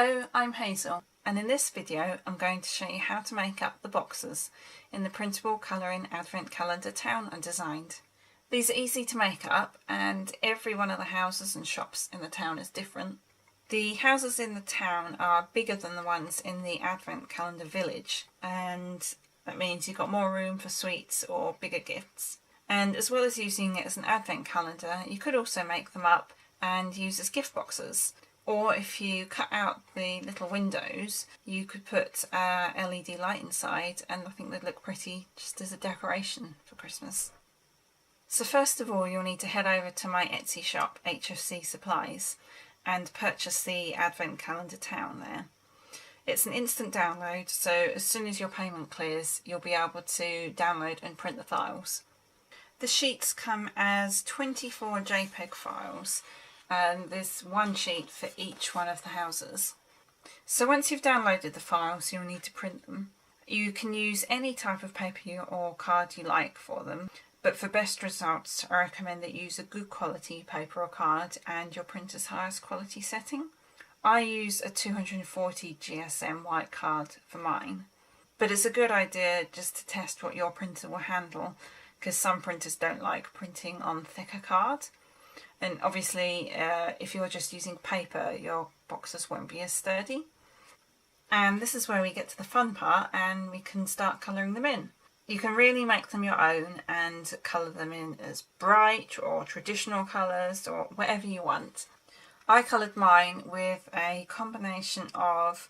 Hello, I'm Hazel, and in this video I'm going to show you how to make up the boxes in the Printable Colouring Advent Calendar Town I designed. These are easy to make up, and every one of the houses and shops in the town is different. The houses in the town are bigger than the ones in the Advent Calendar village, and that means you've got more room for sweets or bigger gifts. And as well as using it as an Advent calendar, you could also make them up and use as gift boxes. Or if you cut out the little windows, you could put a LED light inside, and I think they'd look pretty just as a decoration for Christmas. So first of all, you'll need to head over to my Etsy shop, HFC Supplies, and purchase the Advent Calendar Town there. It's an instant download, so as soon as your payment clears, you'll be able to download and print the files. The sheets come as 24 JPEG files, and there's one sheet for each one of the houses. So once you've downloaded the files, you'll need to print them. You can use any type of paper or card you like for them, but for best results I recommend that you use a good quality paper or card and your printer's highest quality setting. I use a 240 GSM white card for mine, but it's a good idea just to test what your printer will handle, because some printers don't like printing on thicker card. And obviously, if you're just using paper, your boxes won't be as sturdy. And this is where we get to the fun part, and we can start colouring them in. You can really make them your own and colour them in as bright or traditional colours or whatever you want. I coloured mine with a combination of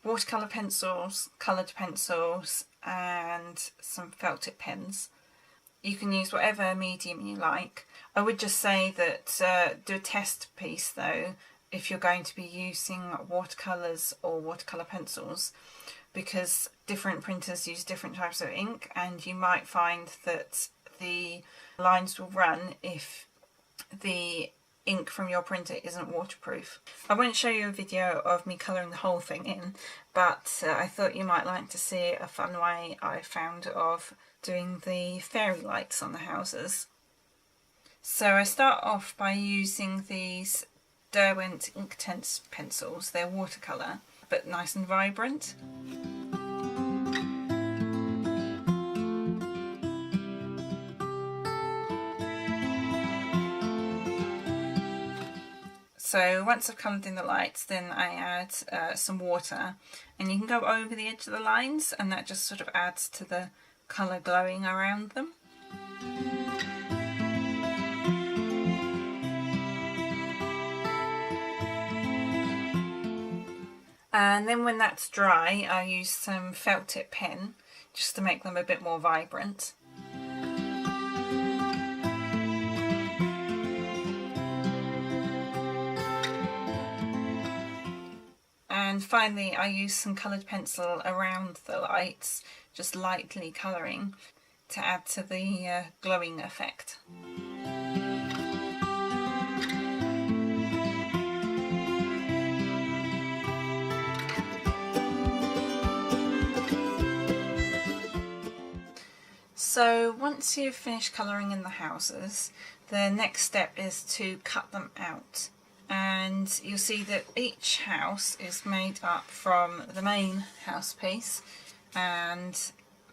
watercolour pencils, coloured pencils and some felt tip pens. You can use whatever medium you like. I would just say that do a test piece though if you're going to be using watercolours or watercolour pencils, because different printers use different types of ink and you might find that the lines will run if the ink from your printer isn't waterproof. I won't show you a video of me colouring the whole thing in, but I thought you might like to see a fun way I found of doing the fairy lights on the houses. So I start off by using these Derwent Inktense pencils. They're watercolour but nice and vibrant. So once I've coloured in the lights, then I add some water, and you can go over the edge of the lines, and that just sort of adds to the colour glowing around them. And then when that's dry, I use some felt tip pen just to make them a bit more vibrant. And finally I use some coloured pencil around the lights, just lightly colouring to add to the glowing effect. So once you've finished colouring in the houses, the next step is to cut them out. And you'll see that each house is made up from the main house piece and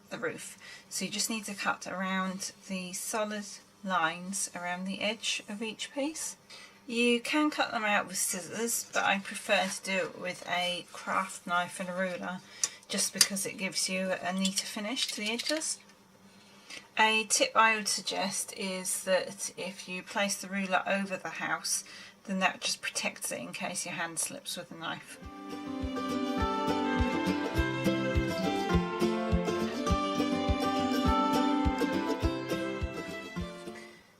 the roof. So you just need to cut around the solid lines around the edge of each piece. You can cut them out with scissors, but I prefer to do it with a craft knife and a ruler, just because it gives you a neater finish to the edges. A tip I would suggest is that if you place the ruler over the house, then that just protects it in case your hand slips with the knife.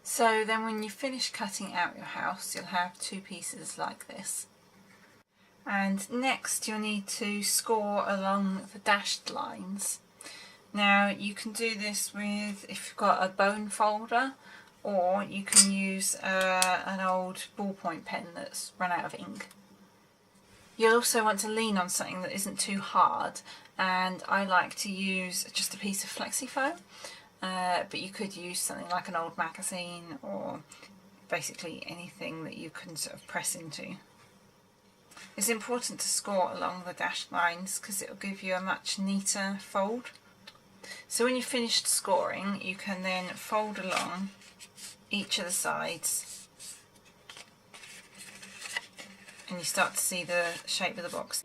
So then when you finish cutting out your house, you'll have two pieces like this. And next you'll need to score along the dashed lines. Now you can do this with, if you've got a bone folder, or you can use an old ballpoint pen that's run out of ink. You'll also want to lean on something that isn't too hard, and I like to use just a piece of FlexiFoam, but you could use something like an old magazine or basically anything that you can sort of press into. It's important to score along the dashed lines because it will give you a much neater fold. So when you've finished scoring, you can then fold along each of the sides and you start to see the shape of the box.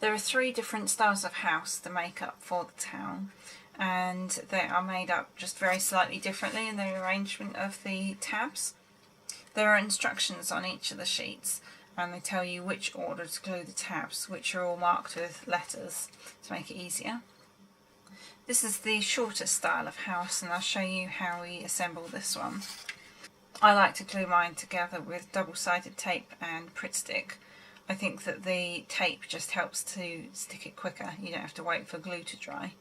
There are 3 different styles of house to make up for the town, and they are made up just very slightly differently in the arrangement of the tabs. There are instructions on each of the sheets and they tell you which order to glue the tabs, which are all marked with letters to make it easier. This is the shorter style of house and I'll show you how we assemble this one. I like to glue mine together with double-sided tape and Pritt stick. I think that the tape just helps to stick it quicker, you don't have to wait for glue to dry.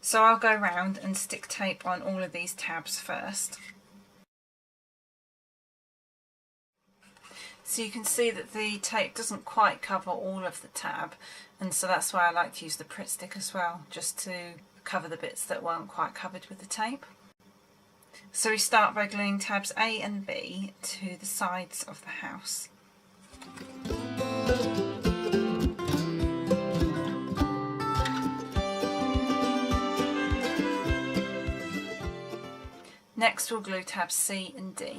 So I'll go round and stick tape on all of these tabs first. So you can see that the tape doesn't quite cover all of the tab, and so that's why I like to use the Pritt stick as well, just to cover the bits that weren't quite covered with the tape. So we start by gluing tabs A and B to the sides of the house. Next we'll glue tabs C and D.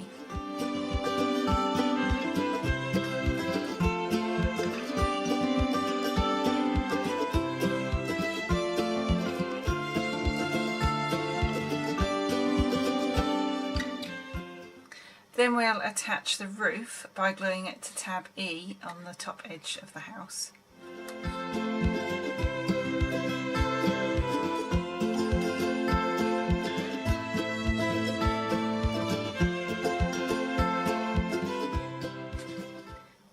Then we'll attach the roof by gluing it to tab E on the top edge of the house.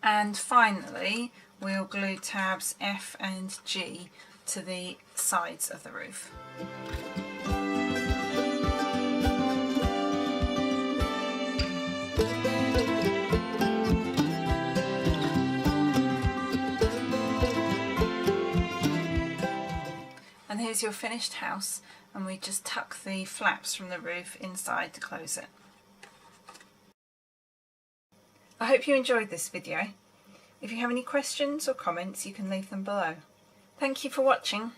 And finally, we'll glue tabs F and G to the sides of the roof. And here's your finished house, and we just tuck the flaps from the roof inside to close it. I hope you enjoyed this video. If you have any questions or comments, you can leave them below. Thank you for watching.